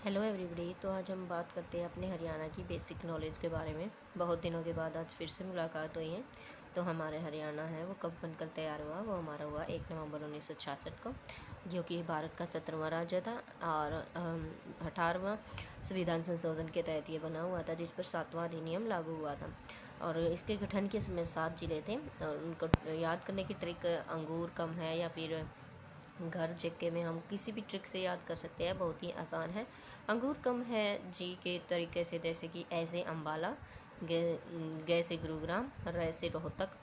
Hello everybody. तो आज हम बात करते हैं अपने हरियाणा की बेसिक नॉलेज के बारे में। बहुत दिनों के बाद आज फिर से मुलाकात हुई है। तो हमारे हरियाणा है वो कब बनकर तैयार हुआ? वो हमारा हुआ 1 नवंबर 1966 को, जो कि भारत का 17वां राज्य था और 18वां संविधान संशोधन के तहत ये बना हुआ था, जिस पर 7वां अधिनियम लागू हुआ था। और इसके गठन के समय 7 जिले थे और उनको याद करने की ट्रिक अंगूर कम है या फिर घर जेके में हम किसी भी ट्रिक से याद कर सकते हैं, बहुत ही आसान है। अंगूर कम है जी के तरीके से, जैसे कि ऐसे अम्बाला, गे से गुरुग्राम, रे से रोहतक,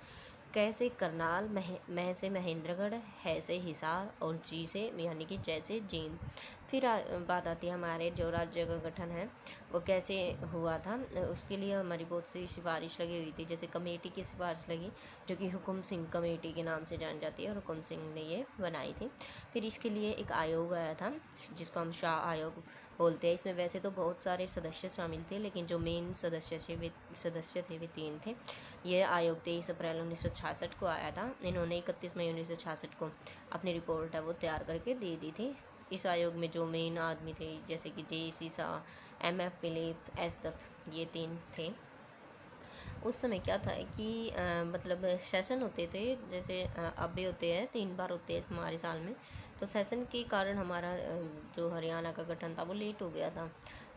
कै से करनाल, मह से महेंद्रगढ़, है से हिसार और जी से यानी कि जैसे जींद। फिर बात आती है हमारे जो राज्य का गठन है वो कैसे हुआ था। उसके लिए हमारी बहुत सी सिफारिश लगी हुई थी, जैसे कमेटी की सिफारिश लगी जो कि हुकुम सिंह कमेटी के नाम से जानी जाती है और हुकुम सिंह ने ये बनाई थी। फिर इसके लिए एक आयोग आया था जिसको हम शाह आयोग बोलते हैं। इसमें वैसे तो बहुत सारे सदस्य शामिल थे, लेकिन जो मेन सदस्य थे वे 3 थे। ये आयोग 23 अप्रैल 1966 को आया था। इन्होंने 31 मई 1966 को अपनी रिपोर्ट है वो तैयार करके दे दी थी। इस आयोग में जो मेन आदमी थे जैसे कि J C Shah, M F Philip, S Dutt, ये 3 थे। उस समय क्या था कि मतलब सेशन होते थे, जैसे अब भी होते हैं, 3 बार होते हैं हमारे साल में। तो सेशन के कारण हमारा जो हरियाणा का गठन था वो लेट हो गया था।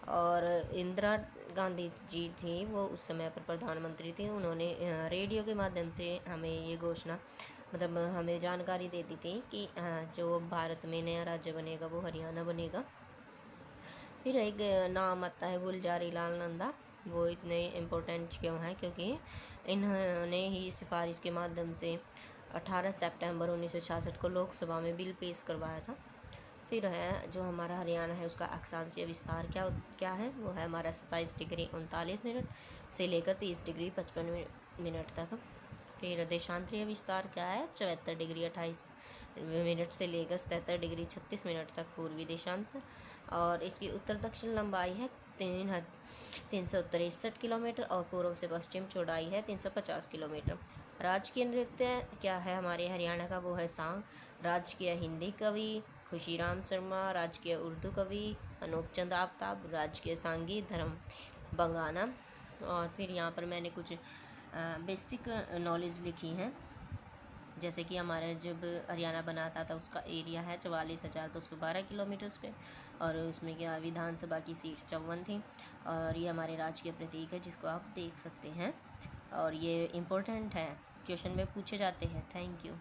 और इंदिरा गांधी जी थी, वो उस समय पर प्रधानमंत्री थी। उन्होंने रेडियो के माध्यम से हमें ये घोषणा, मतलब हमें जानकारी दे दी थी कि जो भारत में नया राज्य बनेगा वो हरियाणा बनेगा। फिर एक नाम आता है गुलजारी लाल नंदा। वो इतने इम्पोर्टेंट क्यों हैं? क्योंकि इन्होंने ही सिफारिश के माध्यम से 18 सितंबर 1966 को लोकसभा में बिल पेश करवाया था। फिर है जो हमारा हरियाणा है उसका अक्षांशीय विस्तार क्या क्या है? वो है हमारा 27 डिग्री 39 मिनट से लेकर 30 डिग्री 55 मिनट तक। फिर देशांतरीय विस्तार क्या है? 74 डिग्री 28 मिनट से लेकर 77 डिग्री 36 मिनट तक पूर्वी देशांत। और इसकी उत्तर दक्षिण लंबाई है 363 किलोमीटर और पूर्व से पश्चिम चौड़ाई है 350 किलोमीटर। राजकीय नृत्य क्या है हमारे हरियाणा का? वो है सांग। राजकीय हिंदी कवि खुशीराम शर्मा, राजकीय उर्दू कवि अनूप चंद आफ्ताब, राजकीय संगीत धर्म बंगाना। और फिर यहाँ पर मैंने कुछ बेसिक नॉलेज लिखी हैं, जैसे कि हमारे जब हरियाणा बनाता था उसका एरिया है 44,212 किलोमीटर्स के, और उसमें क्या विधानसभा की सीट 54 थी। और ये हमारे राज्य के प्रतीक है जिसको आप देख सकते हैं, और ये इम्पोर्टेंट है, क्वेश्चन में पूछे जाते हैं। Thank you.